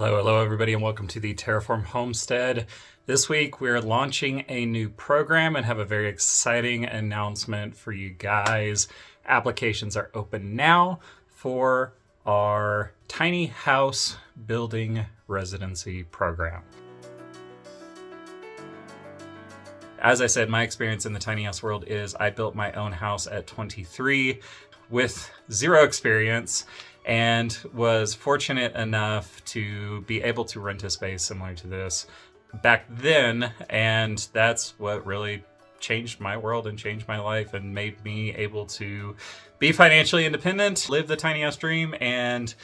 Hello everybody, and welcome to the Terraform Homestead. This week we're launching a new program and have a very exciting announcement for you guys. Applications are open now for our tiny house building residency program. As I said, my experience in the tiny house world is I built my own house at 23 with zero experience, and was fortunate enough to be able to rent a space similar to this back then. And that's what really changed my world and changed my life and made me able to be financially independent, live the tiny house dream, and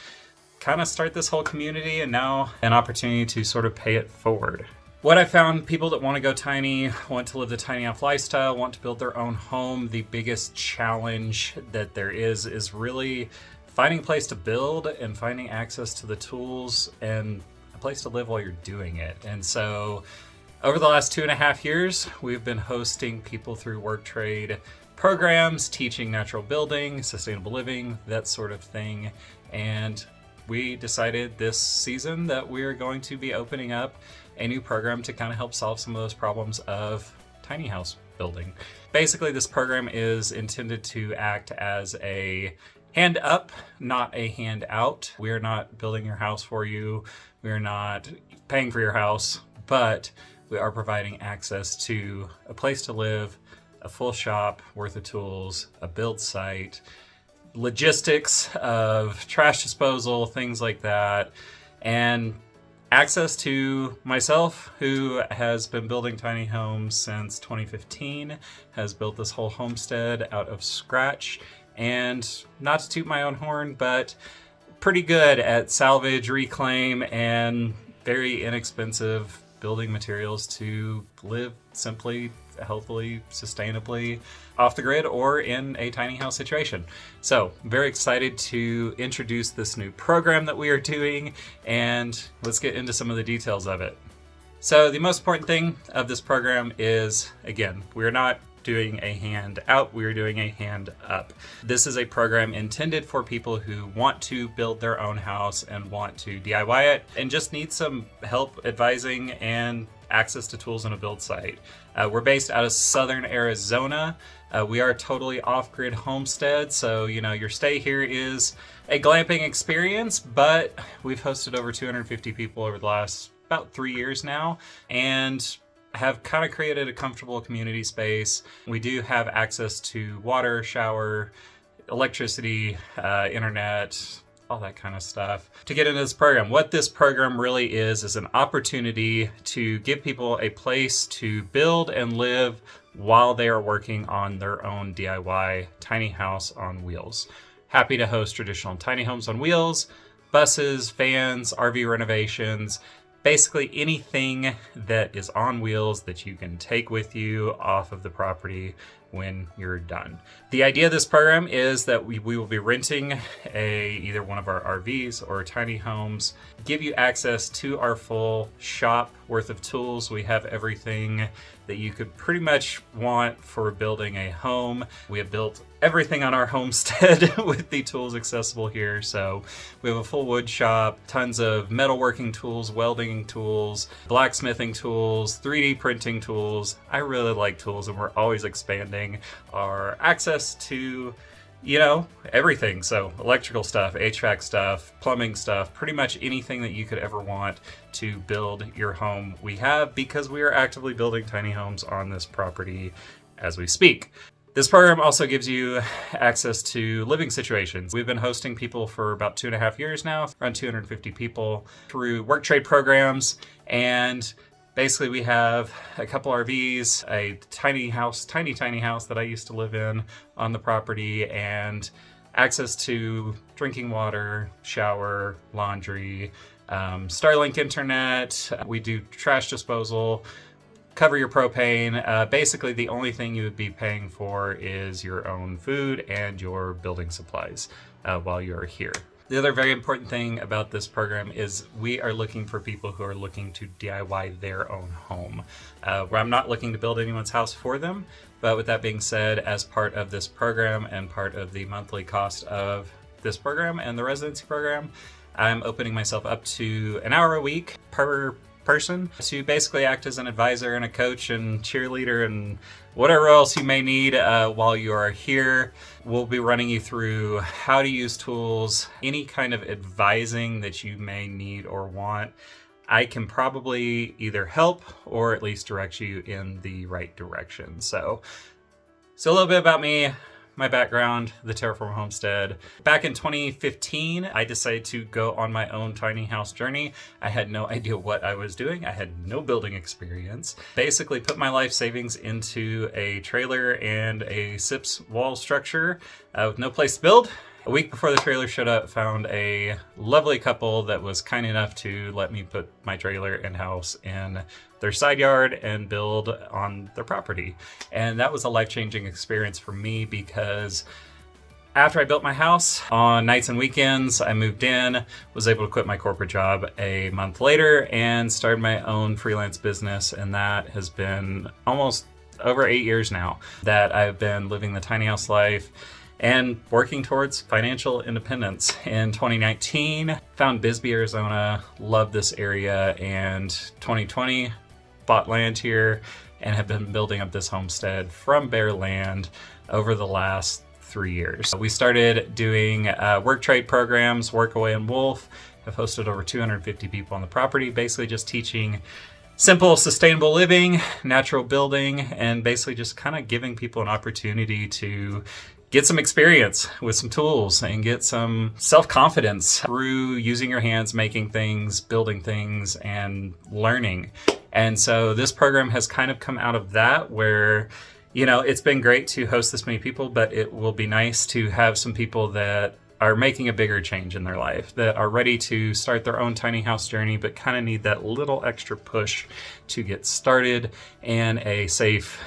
kind of start this whole community, and now an opportunity to sort of pay it forward. What I found, people that want to go tiny, want to live the tiny house lifestyle, want to build their own home, the biggest challenge that there is really finding a place to build and finding access to the tools and a place to live while you're doing it. And so over the last 2.5 years, we've been hosting people through work trade programs, teaching natural building, sustainable living, that sort of thing. And we decided this season that we're going to be opening up a new program to kind of help solve some of those problems of tiny house building. Basically, this program is intended to act as a hand up, not a hand out. We're not building your house for you. We're not paying for your house, but we are providing access to a place to live, a full shop worth of tools, a build site, logistics of trash disposal, things like that, and access to myself, who has been building tiny homes since 2015, has built this whole homestead out of scratch. And not to toot my own horn, but pretty good at salvage, reclaim, and very inexpensive building materials to live simply, healthily, sustainably off the grid or in a tiny house situation. So very excited to introduce this new program that we are doing, and let's get into some of the details of it. So the most important thing of this program is, again, we're not doing a hand out, we're doing a hand up. This is a program intended for people who want to build their own house and want to DIY it and just need some help advising and access to tools and a build site. We're based out of Southern Arizona. We are totally off-grid homestead, so your stay here is a glamping experience, but we've hosted over 250 people over the last about 3 years now, and have kind of created a comfortable community space. We do have access to water, shower, electricity, internet, all that kind of stuff. To get into this program, what this program really is an opportunity to give people a place to build and live while they are working on their own DIY tiny house on wheels. Happy to host traditional tiny homes on wheels, buses, vans, RV renovations, basically anything that is on wheels that you can take with you off of the property when you're done. The idea of this program is that we will be renting either one of our RVs or tiny homes, give you access to our full shop worth of tools. We have everything that you could pretty much want for building a home. We have built everything on our homestead with the tools accessible here. So we have a full wood shop, tons of metalworking tools, welding tools, blacksmithing tools, 3D printing tools. I really like tools, and we're always expanding our access to everything. So electrical stuff, HVAC stuff, plumbing stuff, pretty much anything that you could ever want to build your home we have, because we are actively building tiny homes on this property as we speak. This program also gives you access to living situations. We've been hosting people for about 2.5 years now, around 250 people through work trade programs. And basically we have a couple RVs, a tiny house that I used to live in on the property, and access to drinking water, shower, laundry, Starlink internet. We do trash disposal, cover your propane. Basically, the only thing you would be paying for is your own food and your building supplies while you're here. The other very important thing about this program is we are looking for people who are looking to DIY their own home. Where I'm not looking to build anyone's house for them, but with that being said, as part of this program and part of the monthly cost of this program and the residency program, I'm opening myself up to an hour a week per person to basically act as an advisor and a coach and cheerleader and whatever else you may need while you are here. We'll be running you through how to use tools, any kind of advising that you may need or want. I can probably either help or at least direct you in the right direction. So a little bit about me. My background, the Terraform Homestead. Back in 2015, I decided to go on my own tiny house journey. I had no idea what I was doing. I had no building experience. Basically put my life savings into a trailer and a SIPS wall structure with no place to build. A week before the trailer showed up, found a lovely couple that was kind enough to let me put my trailer and house in their side yard and build on their property. And that was a life-changing experience for me because after I built my house, on nights and weekends, I moved in, was able to quit my corporate job a month later and started my own freelance business. And that has been almost over 8 years now that I've been living the tiny house life and working towards financial independence. In 2019, found Bisbee, Arizona, loved this area, and 2020 bought land here and have been building up this homestead from bare land over the last 3 years. We started doing work trade programs, Workaway and Wolf. Have hosted over 250 people on the property, basically just teaching simple, sustainable living, natural building, and basically just kind of giving people an opportunity to get some experience with some tools and get some self-confidence through using your hands, making things, building things, and learning. And so this program has kind of come out of that where, it's been great to host this many people, but it will be nice to have some people that are making a bigger change in their life, that are ready to start their own tiny house journey, but kind of need that little extra push to get started in a safe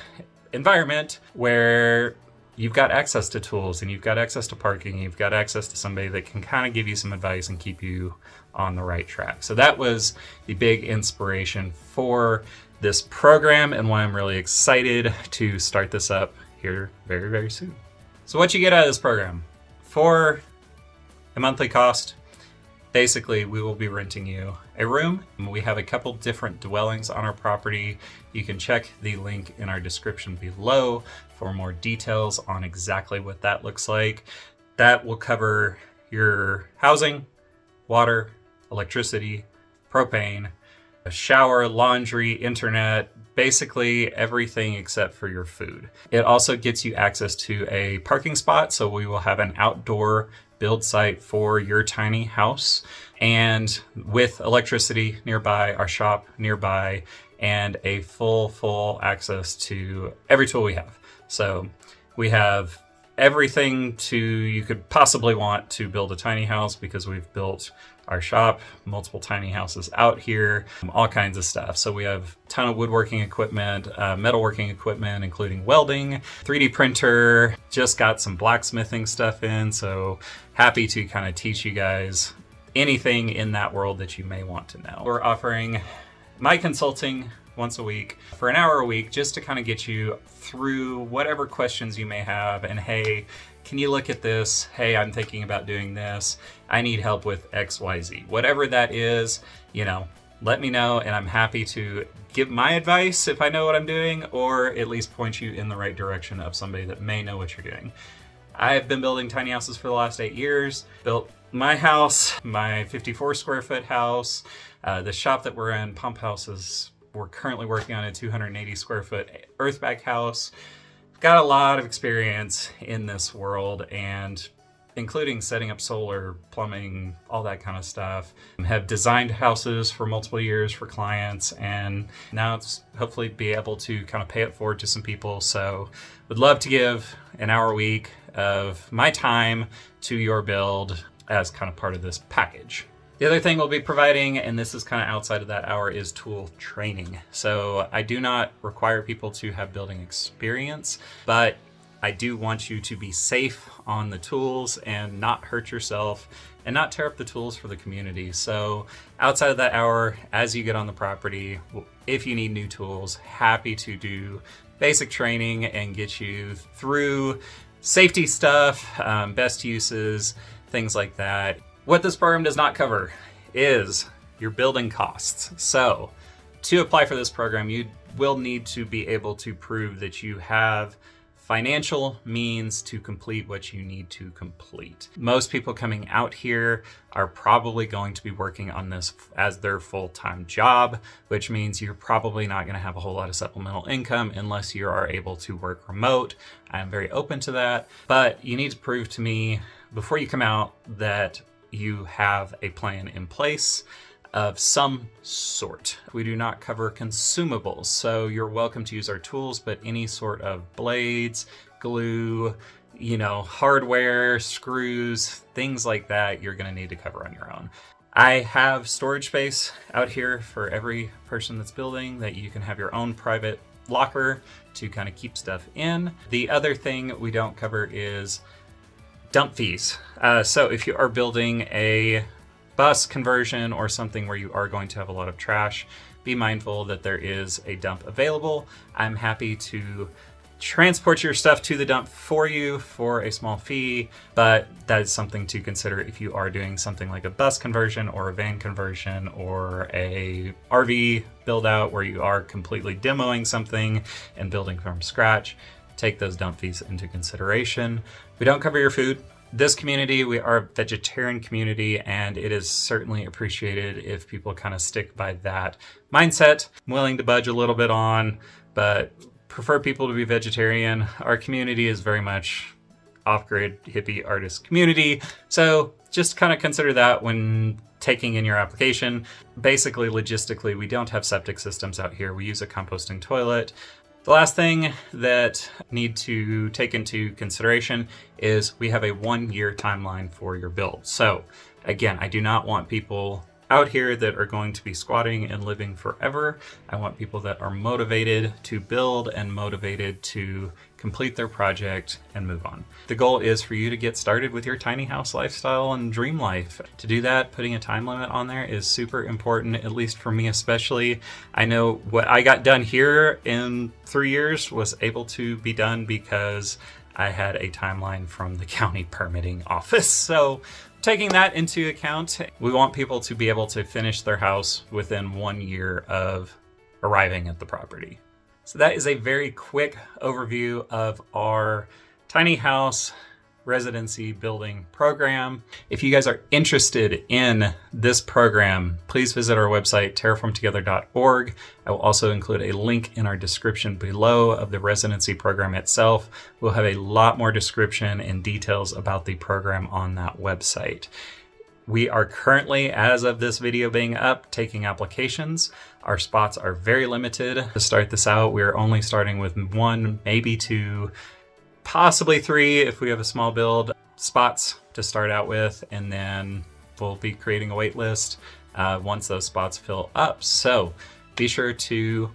environment where you've got access to tools and you've got access to parking, you've got access to somebody that can kind of give you some advice and keep you on the right track. So that was the big inspiration for this program and why I'm really excited to start this up here very, very soon. So what you get out of this program? For a monthly cost, basically, we will be renting you a room. We have a couple different dwellings on our property. You can check the link in our description below for more details on exactly what that looks like. That will cover your housing, water, electricity, propane, a shower, laundry, internet, basically everything except for your food. It also gets you access to a parking spot, so we will have an outdoor build site for your tiny house, and with electricity nearby, our shop nearby, and a full access to every tool we have. So we have everything you could possibly want to build a tiny house because we've built our shop, multiple tiny houses out here, all kinds of stuff. So we have a ton of woodworking equipment, metalworking equipment, including welding, 3D printer, just got some blacksmithing stuff in. So happy to kind of teach you guys anything in that world that you may want to know. We're offering my consulting once a week for an hour a week just to kind of get you through whatever questions you may have. And hey, can you look at this? Hey, I'm thinking about doing this. I need help with XYZ. Whatever that is, let me know, and I'm happy to give my advice if I know what I'm doing, or at least point you in the right direction of somebody that may know what you're doing. I've been building tiny houses for the last 8 years. Built my house, my 54 square foot house, the shop that we're in, Pump Houses. We're currently working on a 280 square foot earthback house. Got a lot of experience in this world, and including setting up solar, plumbing, all that kind of stuff. Have designed houses for multiple years for clients, and now it's hopefully be able to kind of pay it forward to some people. So would love to give an hour a week of my time to your build as kind of part of this package. The other thing we'll be providing, and this is kind of outside of that hour, is tool training. So I do not require people to have building experience, but I do want you to be safe on the tools and not hurt yourself and not tear up the tools for the community. So outside of that hour, as you get on the property, if you need new tools, happy to do basic training and get you through safety stuff, best uses, things like that. What this program does not cover is your building costs. So to apply for this program, you will need to be able to prove that you have financial means to complete what you need to complete. Most people coming out here are probably going to be working on this as their full-time job, which means you're probably not going to have a whole lot of supplemental income unless you are able to work remote. I am very open to that, but you need to prove to me before you come out that you have a plan in place of some sort. We do not cover consumables, so you're welcome to use our tools, but any sort of blades, glue, hardware, screws, things like that, you're gonna need to cover on your own. I have storage space out here for every person that's building that you can have your own private locker to kind of keep stuff in. The other thing we don't cover is dump fees. So if you are building a bus conversion or something where you are going to have a lot of trash, be mindful that there is a dump available. I'm happy to transport your stuff to the dump for you for a small fee, but that is something to consider if you are doing something like a bus conversion or a van conversion or a RV build out where you are completely demoing something and building from scratch. Take those dump fees into consideration. We don't cover your food. This community, we are a vegetarian community, and it is certainly appreciated if people kind of stick by that mindset. I'm willing to budge a little bit on, but prefer people to be vegetarian. Our community is very much off-grid hippie artist community, so just kind of consider that when taking in your application. Basically, logistically, we don't have septic systems out here. We use a composting toilet. The last thing that need to take into consideration is we have a 1-year timeline for your build. So again, I do not want people out here that are going to be squatting and living forever. I want people that are motivated to build and motivated to complete their project and move on. The goal is for you to get started with your tiny house lifestyle and dream life. To do that, putting a time limit on there is super important, at least for me especially. I know what I got done here in 3 years was able to be done because I had a timeline from the county permitting office. So taking that into account, we want people to be able to finish their house within 1 year of arriving at the property. So that is a very quick overview of our tiny house residency building program. If you guys are interested in this program, please visit our website, terraformtogether.org. I will also include a link in our description below of the residency program itself. We'll have a lot more description and details about the program on that website. We are currently, as of this video being up, taking applications. Our spots are very limited. To start this out, we're only starting with 1, maybe 2, possibly 3 if we have a small build spots to start out with, and then we'll be creating a wait list once those spots fill up. So be sure to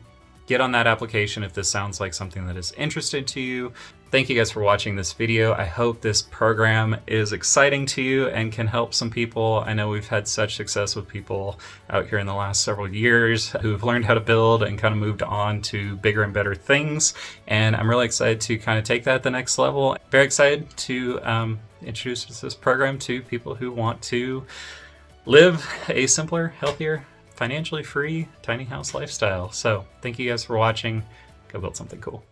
get on that application if this sounds like something that is interesting to you. Thank you guys for watching this video. I hope this program is exciting to you and can help some people. I know we've had such success with people out here in the last several years who've learned how to build and kind of moved on to bigger and better things. And I'm really excited to kind of take that the next level. Very excited to introduce this program to people who want to live a simpler, healthier, financially free tiny house lifestyle. So thank you guys for watching. Go build something cool.